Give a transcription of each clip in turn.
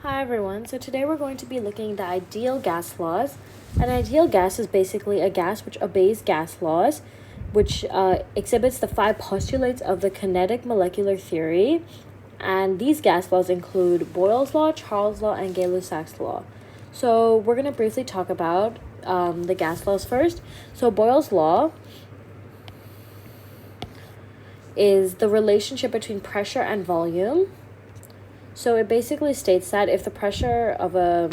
Hi everyone, so today we're going to be looking at the ideal gas laws. An ideal gas is basically a gas which obeys gas laws, which exhibits the 5 postulates of the kinetic molecular theory. And these gas laws include Boyle's law, Charles' law, and Gay-Lussac's law. So we're going to briefly talk about the gas laws first. So Boyle's law is the relationship between pressure and volume. So it basically states that if the pressure of a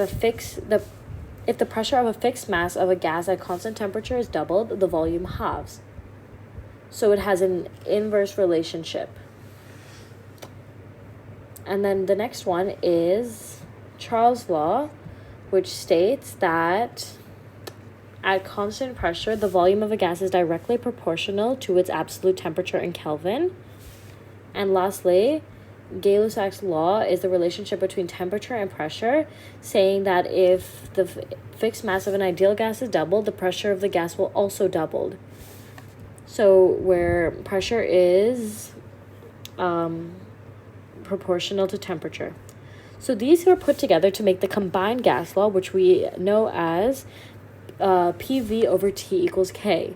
fixed mass of a gas at constant temperature is doubled, the volume halves. So it has an inverse relationship. And then the next one is Charles' law, which states that at constant pressure, the volume of a gas is directly proportional to its absolute temperature in Kelvin. And lastly, Gay-Lussac's law is the relationship between temperature and pressure, saying that if the fixed mass of an ideal gas is doubled, the pressure of the gas will also double. So where pressure is proportional to temperature. So these are put together to make the combined gas law, which we know as PV over T equals K.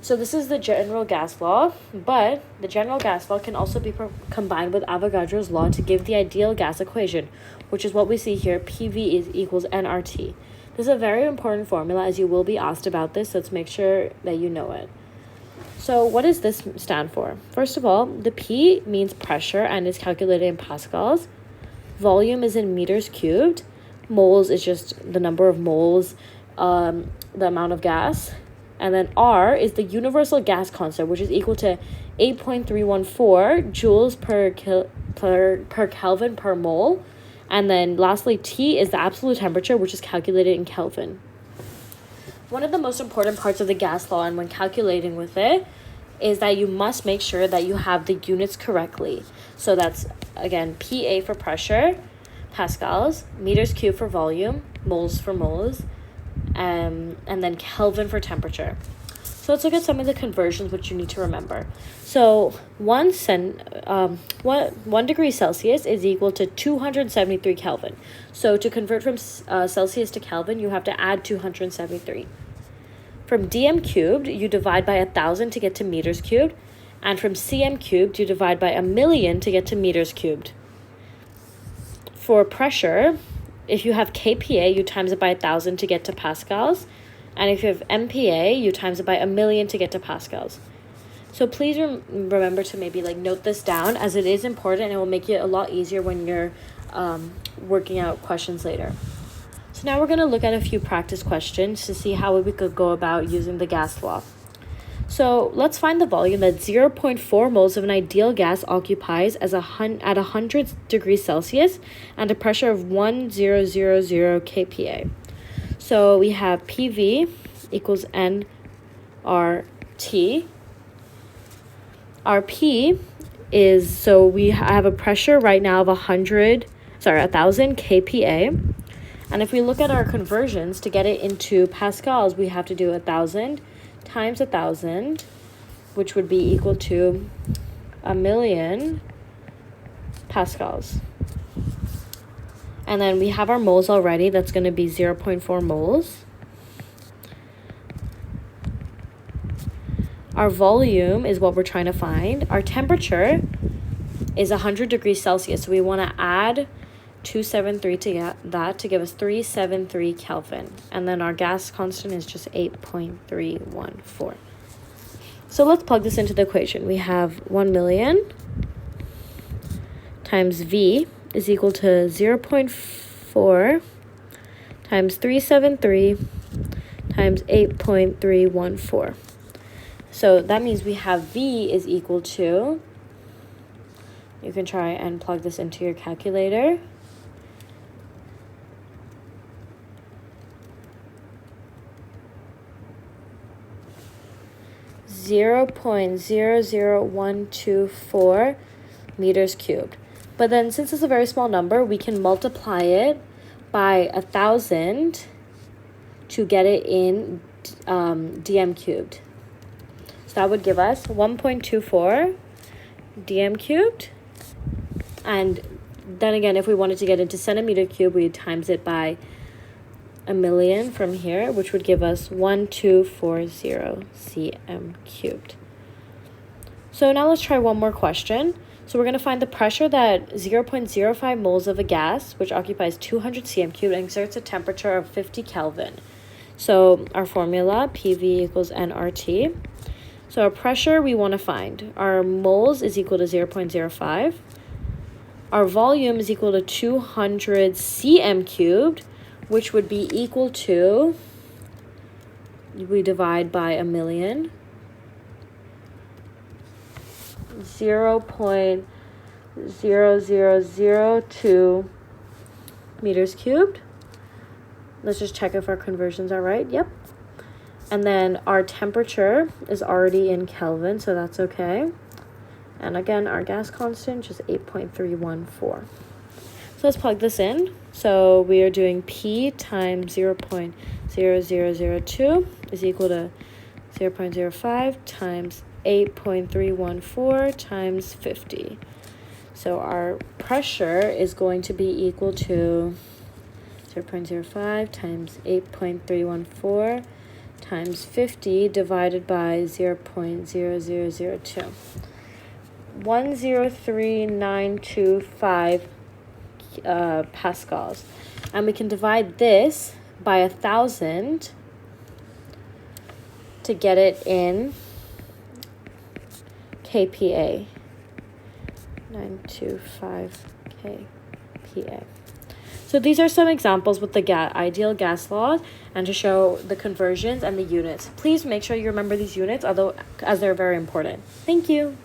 So this is the general gas law, but the general gas law can also be combined with Avogadro's law to give the ideal gas equation, which is what we see here, PV equals nRT. This is a very important formula, as you will be asked about this, so let's make sure that you know it. So what does this stand for? First of all, the P means pressure and is calculated in pascals. Volume is in meters cubed. Moles is just the number of moles, the amount of gas. And then R is the universal gas constant, which is equal to 8.314 joules per Kelvin per mole. And then lastly, T is the absolute temperature, which is calculated in Kelvin. One of the most important parts of the gas law, and when calculating with it, is that you must make sure that you have the units correctly. So that's, again, PA for pressure, pascals, meters cubed for volume, moles for moles, and then Kelvin for temperature. So let's look at some of the conversions which you need to remember. So 1 degree Celsius is equal to 273 Kelvin. So to convert from Celsius to Kelvin, you have to add 273. From dm cubed, you divide by 1,000 to get to meters cubed. And from cm cubed, you divide by 1,000,000 to get to meters cubed. For pressure, if you have kPa, you times it by 1,000 to get to pascals. And if you have MPa, you times it by 1,000,000 to get to pascals. So please remember to maybe note this down, as it is important and it will make it a lot easier when you're working out questions later. So now we're going to look at a few practice questions to see how we could go about using the gas law. So let's find the volume that 0.4 moles of an ideal gas occupies at 100 degrees Celsius and a pressure of 1000 kPa. So we have PV equals nRT. Our P is, so we have a pressure right now of 1,000 kPa. And if we look at our conversions to get it into pascals, we have to do 1,000 times 1,000, which would be equal to 1,000,000 pascals. And then we have our moles already. That's going to be 0.4 moles. Our volume is what we're trying to find. Our temperature is 100 degrees Celsius. So we want to add 273 to get that to give us 373 Kelvin. And then our gas constant is just 8.314. So let's plug this into the equation. We have 1,000,000 times V is equal to 0.4 times 373 times 8.314. So that means we have V is equal to, you can try and plug this into your calculator. .00124 meters cubed. But then since it's a very small number, we can multiply it by 1,000 to get it in dm cubed. So that would give us 1.24 dm cubed, and Then again, if we wanted to get into centimeter cube, we'd times it by a million from here, which would give us 1240 cm cubed. So now let's try one more question. So we're going to find the pressure that 0.05 moles of a gas, which occupies 200 cm cubed, and exerts a temperature of 50 Kelvin. So our formula, PV equals nRT. So our pressure we want to find. Our moles is equal to 0.05. Our volume is equal to 200 cm cubed, which would be equal to, we divide by a million, 0.0002 meters cubed. Let's just check if our conversions are right. Yep. And then our temperature is already in Kelvin, so that's okay. And again, our gas constant, just 8.314. So let's plug this in. So we are doing P times 0.0002 is equal to 0.05 times 8.314 times 50. So our pressure is going to be equal to 0.05 times 8.314 times 50 divided by 0.0002. 103,925 pascals. And we can divide this by 1,000 to get it in kPa. 925 kPa. So these are some examples with the ideal gas laws and to show the conversions and the units. Please make sure you remember these units, as they're very important. Thank you.